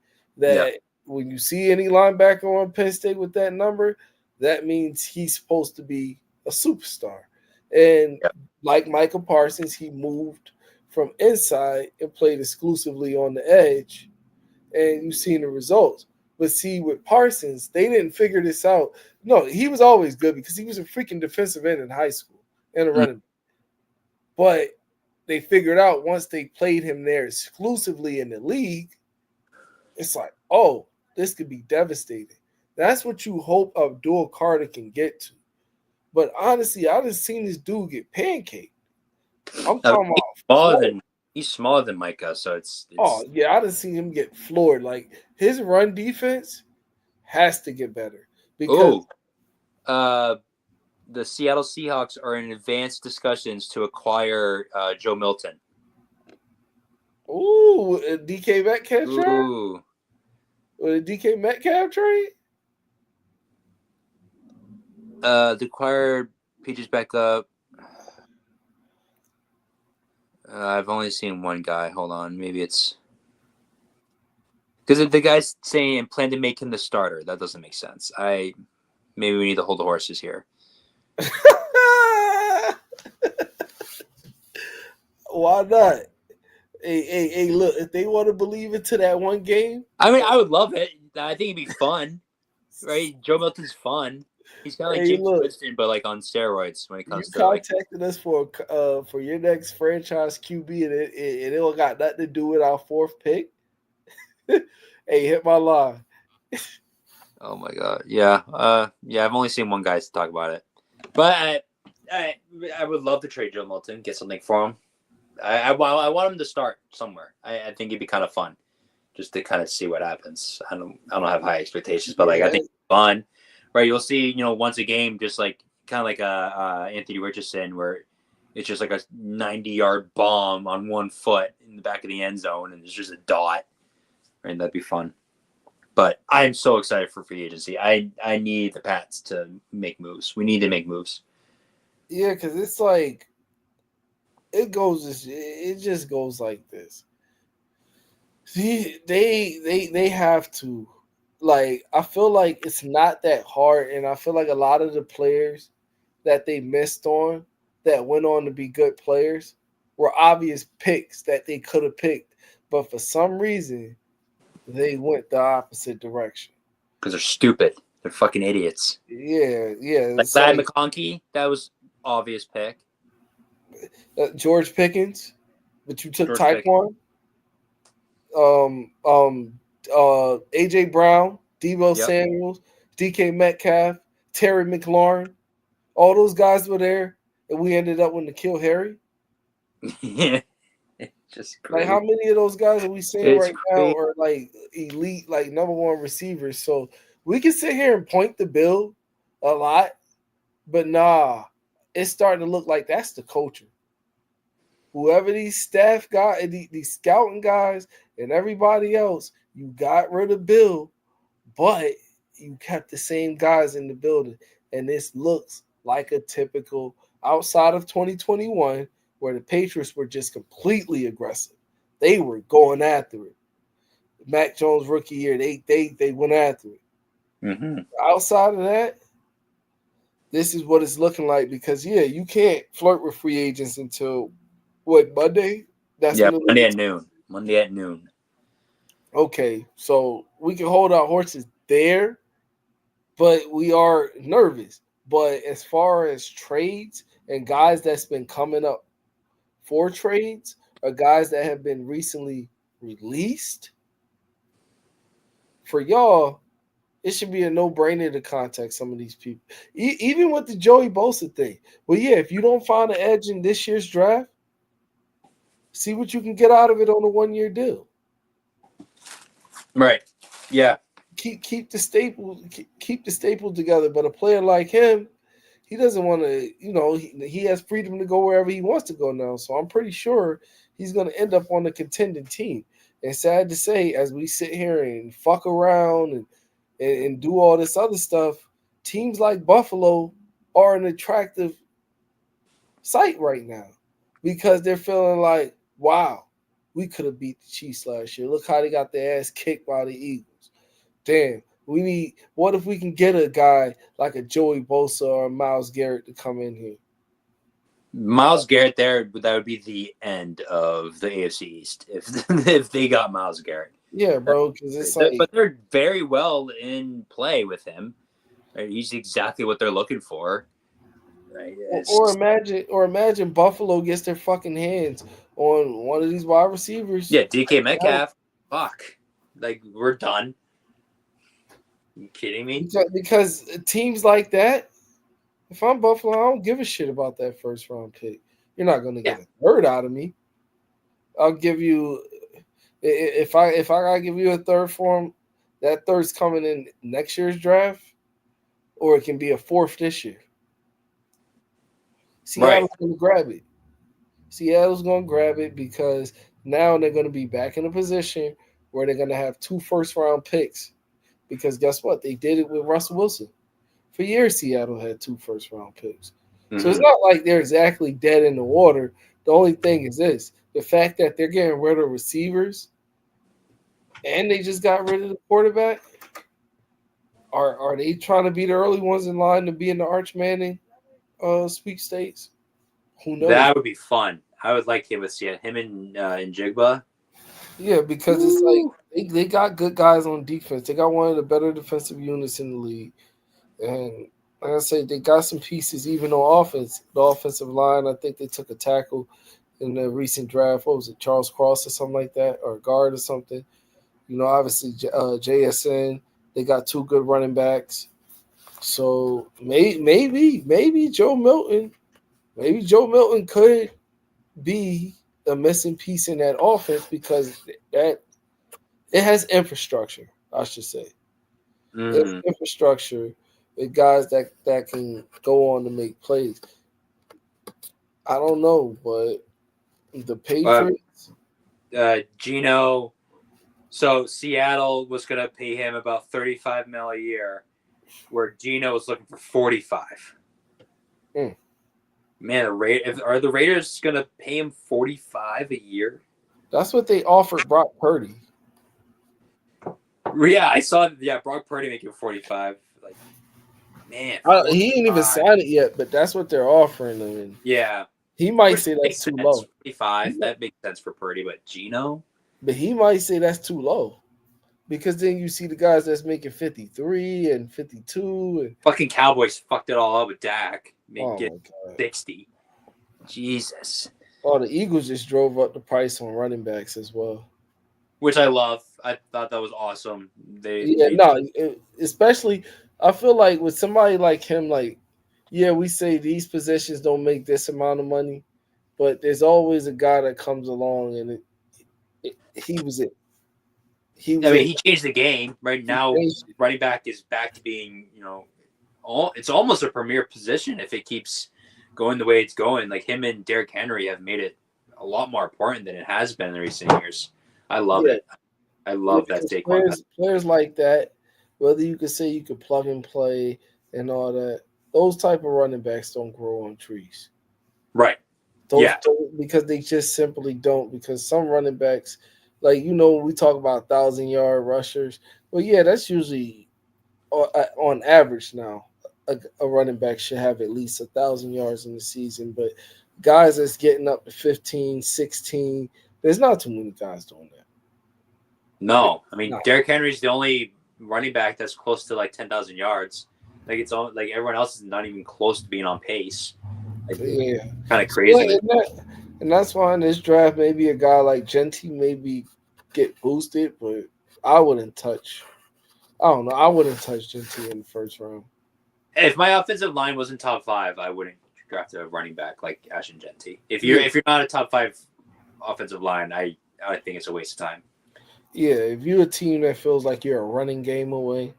When you see any linebacker on Penn State with that number, that means he's supposed to be a superstar. And like Michael Parsons, he moved from inside and played exclusively on the edge, and you've seen the results. But see, with Parsons, they didn't figure this out. No, he was always good because he was a freaking defensive end in high school and a running back. But they figured out once they played him there exclusively in the league, it's like, oh, this could be devastating. That's what you hope Abdul Carter can get to. But honestly, I just seen this dude get pancaked. I'm talking about he's smaller than Micah, so it's I just seen him get floored. Like his run defense has to get better because The Seattle Seahawks are in advanced discussions to acquire Joe Milton. Ooh, a DK Metcalf trade? Ooh. With a DK Metcalf trade? The acquired Peaches back up. I've only seen one guy. Hold on. Maybe it's because the guy's saying plan to make him the starter. That doesn't make sense. Maybe we need to hold the horses here. Why not? Hey, look, if they want to believe into that one game. I mean, I would love it. I think it'd be fun. Right? Joe Milton's fun. He's kind of like James Winston, but like on steroids when it comes to like. You contacted us for your next franchise QB, and it don't got nothing to do with our fourth pick. Hey, hit my line. Oh my god, yeah, I've only seen one guy talk about it, but I would love to trade Joe Milton, get something for him. I want him to start somewhere. I think it'd be kind of fun, just to kind of see what happens. I don't have high expectations, but like I think it's fun. Right, you'll see, once a game, just like kind of like Anthony Richardson, where it's just like a 90-yard bomb on one foot in the back of the end zone, and it's just a dot. Right, that'd be fun. But I'm so excited for free agency. I need the Pats to make moves. We need to make moves. Yeah, because it's like it just goes like this. See, they have to. Like, I feel like it's not that hard, and I feel like a lot of the players that they missed on that went on to be good players were obvious picks that they could have picked, but for some reason, they went the opposite direction. Because they're stupid. They're fucking idiots. Yeah. Like Thad McConkey, that was obvious pick. George Pickens, but you took George Tyquan. AJ Brown, Deebo Samuels, DK Metcalf, Terry McLaurin, all those guys were there, and we ended up with N'Keal Harry. Yeah, just crazy. Like, how many of those guys are we seeing now are like elite, like number one receivers? So we can sit here and point the bill a lot, but nah, it's starting to look like that's the culture. Whoever these staff guys, these scouting guys, and everybody else, you got rid of Bill, but you kept the same guys in the building. And this looks like a typical outside of 2021 where the Patriots were just completely aggressive. They were going after it. Mac Jones rookie year, they went after it. Mm-hmm. Outside of that, this is what it's looking like because, you can't flirt with free agents until, Monday? Monday at noon. Okay, so we can hold our horses there, but we are nervous. But as far as trades and guys that's been coming up for trades or guys that have been recently released, for y'all, it should be a no-brainer to contact some of these people. Even with the Joey Bosa thing. Well, if you don't find an edge in this year's draft, see what you can get out of it on a one-year deal. Right. Yeah. Keep the staples together. But a player like him, he doesn't want to. He has freedom to go wherever he wants to go now. So I'm pretty sure he's going to end up on the contending team. And sad to say, as we sit here and fuck around and do all this other stuff, teams like Buffalo are an attractive sight right now because they're feeling like, wow, we could have beat the Chiefs last year. Look how they got their ass kicked by the Eagles. Damn, what if we can get a guy like a Joey Bosa or Myles Garrett to come in here? Myles Garrett that would be the end of the AFC East if they got Myles Garrett. Yeah, bro, because it's but they're very well in play with him. Right? He's exactly what they're looking for. Right? Or imagine Buffalo gets their fucking hands on one of these wide receivers. Yeah, DK Metcalf. Fuck. Like, we're done. You kidding me? Because teams like that, if I'm Buffalo, I don't give a shit about that first round pick. You're not going to get a third out of me. I'll give you, if I gotta give you a third for him, that third's coming in next year's draft or it can be a fourth this year. Right. Seattle's going to grab it. Seattle's going to grab it because now they're going to be back in a position where they're going to have 2 first-round picks. Because guess what? They did it with Russell Wilson. For years, Seattle had 2 first-round picks. Mm-hmm. So it's not like they're exactly dead in the water. The only thing is this. The fact that they're getting rid of receivers and they just got rid of the quarterback, are they trying to be the early ones in line to be in the Arch Manning sweepstakes? Who knows? That would be fun. I would like him with him and Jigba. Yeah, because it's like they got good guys on defense. They got one of the better defensive units in the league. And like I say, they got some pieces even on offense. The offensive line, I think they took a tackle in the recent draft. What was it, Charles Cross or something like that, or a guard or something? Obviously JSN. They got 2 good running backs. So maybe Joe Milton. Maybe Joe Milton could be a missing piece in that offense because that it has infrastructure, I should say. It's infrastructure with guys that can go on to make plays. I don't know, but the Patriots. Geno. So Seattle was going to pay him about $35 million a year, where Geno was looking for 45. Man, are the Raiders going to pay him 45 a year? That's what they offered Brock Purdy. Yeah, I saw. Yeah, Brock Purdy making 45. Like, man, He ain't even signed it yet, but that's what they're offering him. And yeah, he might say that's too low. 45. That makes sense for Purdy, but Geno. But he might say that's too low. Because then you see the guys that's making 53 and 52. And fucking Cowboys fucked it all up with Dak. Get 60. Jesus. Oh, the Eagles just drove up the price on running backs as well. Which I love. I thought that was awesome. Especially, I feel like with somebody like him, like, yeah, we say these positions don't make this amount of money, but there's always a guy that comes along and he was it. He changed the game. Right now, running back is back to being, it's almost a premier position if it keeps going the way it's going. Like him and Derrick Henry have made it a lot more important than it has been in recent years. I love it. I love that take. Players like that, whether you could say you could plug and play and all that, those type of running backs don't grow on trees. Right. Because they just simply don't. Because some running backs, like, we talk about 1,000-yard rushers. Well, yeah, that's usually on average now. A running back should have at least 1,000 yards in the season. But guys that's getting up to 15, 16, there's not too many guys doing that. No. I mean, Derrick Henry's the only running back that's close to like 10,000 yards. Like it's all like everyone else is not even close to being on pace. Like, kind of crazy. And that's why in this draft, maybe a guy like Gentry maybe get boosted, but I wouldn't touch. I don't know. I wouldn't touch Gentry in the first round. If my offensive line wasn't top 5, I wouldn't draft a running back like Ashton Gentry. If you're not a top 5 offensive line, I think it's a waste of time. Yeah, if you're a team that feels like you're a running game away,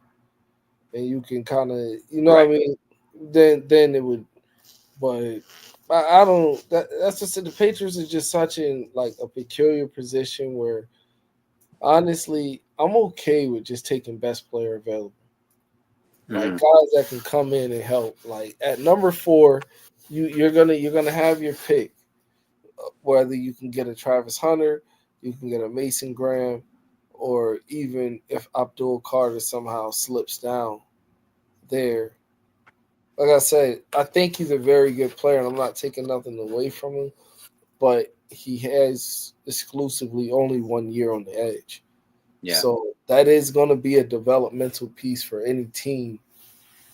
and you can kind of, what I mean, then it would. But I don't. That's just the Patriots is just such in like a peculiar position where, honestly, I'm okay with just taking best player available. Like guys that can come in and help. Like at number 4, you're gonna have your pick. Whether you can get a Travis Hunter, you can get a Mason Graham, or even if Abdul Carter somehow slips down there. Like I said, I think he's a very good player, and I'm not taking nothing away from him, but he has exclusively only 1 year on the edge. Yeah. So that is going to be a developmental piece for any team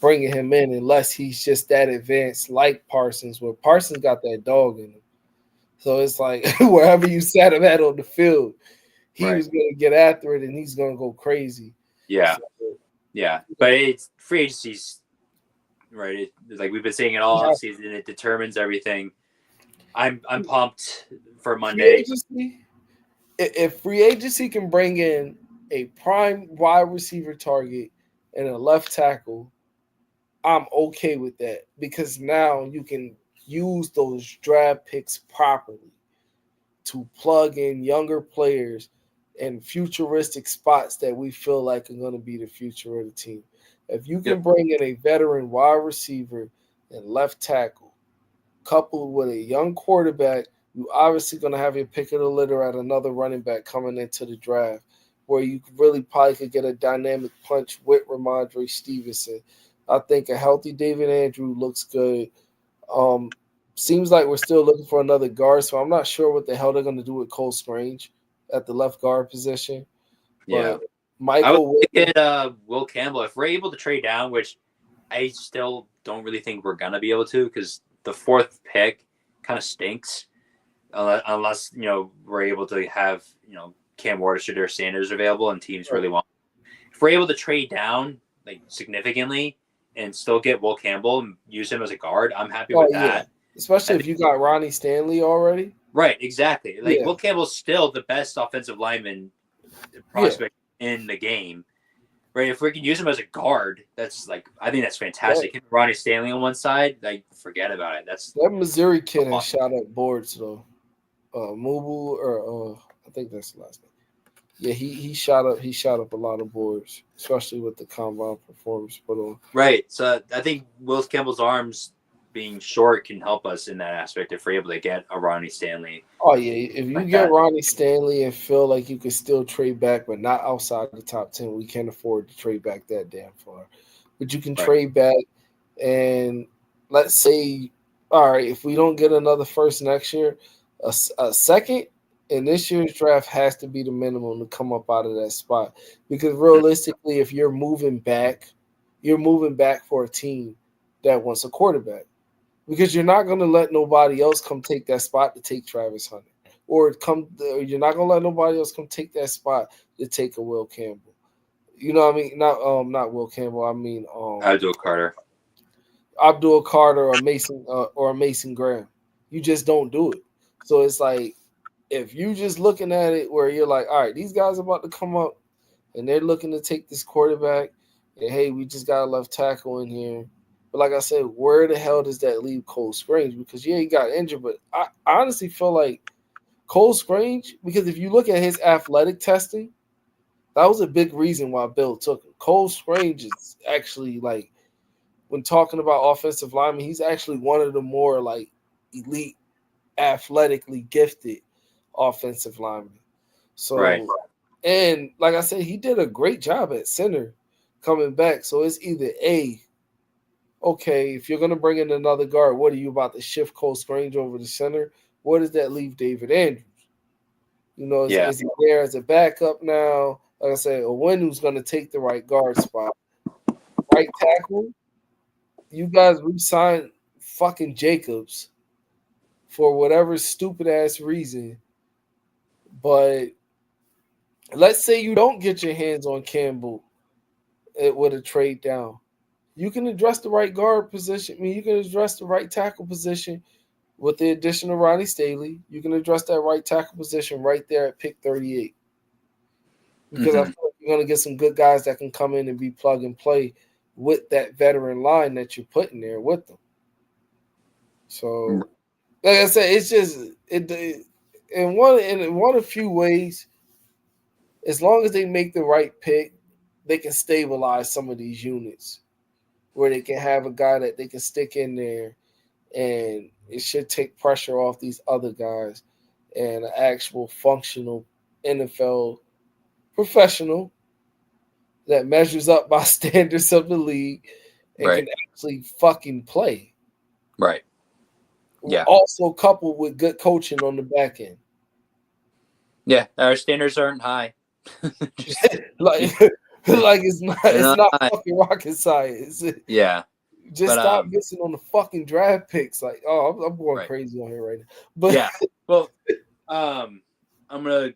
bringing him in, unless he's just that advanced like Parsons, where Parsons got that dog in him. So it's like wherever you sat him at on the field, he was going to get after it, and he's going to go crazy. Yeah. Yeah. But it's free agency's right. It's like we've been saying it all offseason. It determines everything. I'm pumped for Monday. If free agency can bring in a prime wide receiver target and a left tackle, I'm okay with that because now you can use those draft picks properly to plug in younger players and futuristic spots that we feel like are going to be the future of the team. If you can bring in a veteran wide receiver and left tackle, coupled with a young quarterback, you obviously going to have your pick of the litter at another running back coming into the draft, where you really probably could get a dynamic punch with Ramondre Stevenson. I think a healthy David Andrew looks good. Seems like we're still looking for another guard, so I'm not sure what the hell they're going to do with Cole Strange at the left guard position. Yeah. But Michael I would get Will Campbell. If we're able to trade down, which I still don't really think we're going to be able to because the 4th pick kind of stinks unless, we're able to have, Cam Wardis or Sanders available and teams really want. If we're able to trade down like significantly and still get Will Campbell and use him as a guard, I'm happy with that. Especially if you got Ronnie Stanley already. Right, exactly. Will Campbell's still the best offensive lineman prospect in the game. Right, if we can use him as a guard, that's I think that's fantastic. Yeah. Ronnie Stanley on one side, forget about it. That Missouri kid has shot up boards though. Mubu or I think that's the last name. Yeah, he shot up a lot of boards, especially with the combine performance put on. Right. So I think Will Campbell's arms being short can help us in that aspect if we're able to get a Ronnie Stanley. Oh yeah, if you get Ronnie Stanley and feel like you can still trade back, but not outside the top 10, we can't afford to trade back that damn far. But you can trade back, and let's say, all right, if we don't get another first next year, a second in this year's draft has to be the minimum to come up out of that spot. Because realistically, if you're moving back for a team that wants a quarterback. Because you're not going to let nobody else come take that spot to take Travis Hunter. Or you're not going to let nobody else come take that spot to take a Will Campbell. You know what I mean? Not Will Campbell. I mean Abdul Carter or a Mason Graham. You just don't do it. So it's like if you just looking at it where you're like, all right, these guys are about to come up and they're looking to take this quarterback, and hey, we just got a left tackle in here. But like I said, where the hell does that leave Cole Strange? Because he got injured, but I honestly feel like Cole Strange, because if you look at his athletic testing, that was a big reason why Bill took him. Cole Strange is actually when talking about offensive linemen, he's actually one of the more elite, athletically gifted offensive linemen. So, and like I said, he did a great job at center coming back. So it's either okay, if you're going to bring in another guard, what are you about to shift Cole Strange over to center? Where does that leave David Andrews? Is he there as a backup now? Like I said, Owenu's going to take the right guard spot. Right tackle, you guys re-signed fucking Jacobs for whatever stupid-ass reason. But let's say you don't get your hands on Campbell with a trade down. You can address the right guard position. You can address the right tackle position with the addition of Ronnie Stanley. You can address that right tackle position right there at pick 38. Because I feel like you're going to get some good guys that can come in and be plug and play with that veteran line that you're putting there with them. So, like I said, it's just in one of few ways. As long as they make the right pick, they can stabilize some of these units, where they can have a guy that they can stick in there, and it should take pressure off these other guys, and an actual functional NFL professional that measures up by standards of the league and can actually fucking play. Right. Yeah. Also coupled with good coaching on the back end. Yeah, our standards aren't high. It's not fucking rocket science. Yeah. Just stop missing on the fucking draft picks. I'm going crazy on here right now. But yeah. Well, I'm gonna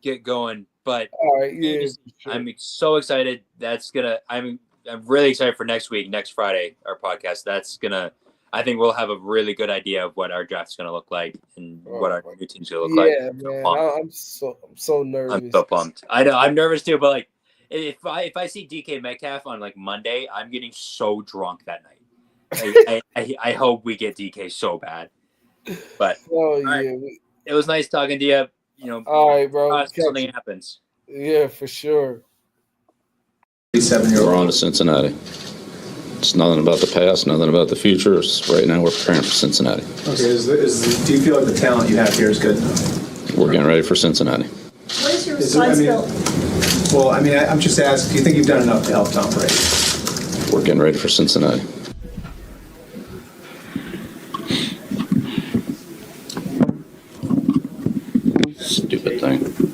get going. But all right, yeah, I'm so excited. I'm really excited for next week, next Friday, our podcast. I think we'll have a really good idea of what our draft's going to look like and what our new team's going to look like. Yeah, man. I'm so nervous. I'm so pumped. I know I'm nervous too, but if I see DK Metcalf on like Monday, I'm getting so drunk that night. I hope we get DK so bad. But Oh right. yeah. It was nice talking to you. You know, All right, bro. something happens. Yeah, for sure. 7-year-old. We're on to Cincinnati. It's nothing about the past, nothing about the future. It's right now we're preparing for Cincinnati. Okay, do you feel like the talent you have here is good enough? We're getting ready for Cincinnati. What is your responsibility? Well, I mean, I'm just asking, do you think you've done enough to help Tom Brady? We're getting ready for Cincinnati. Stupid thing.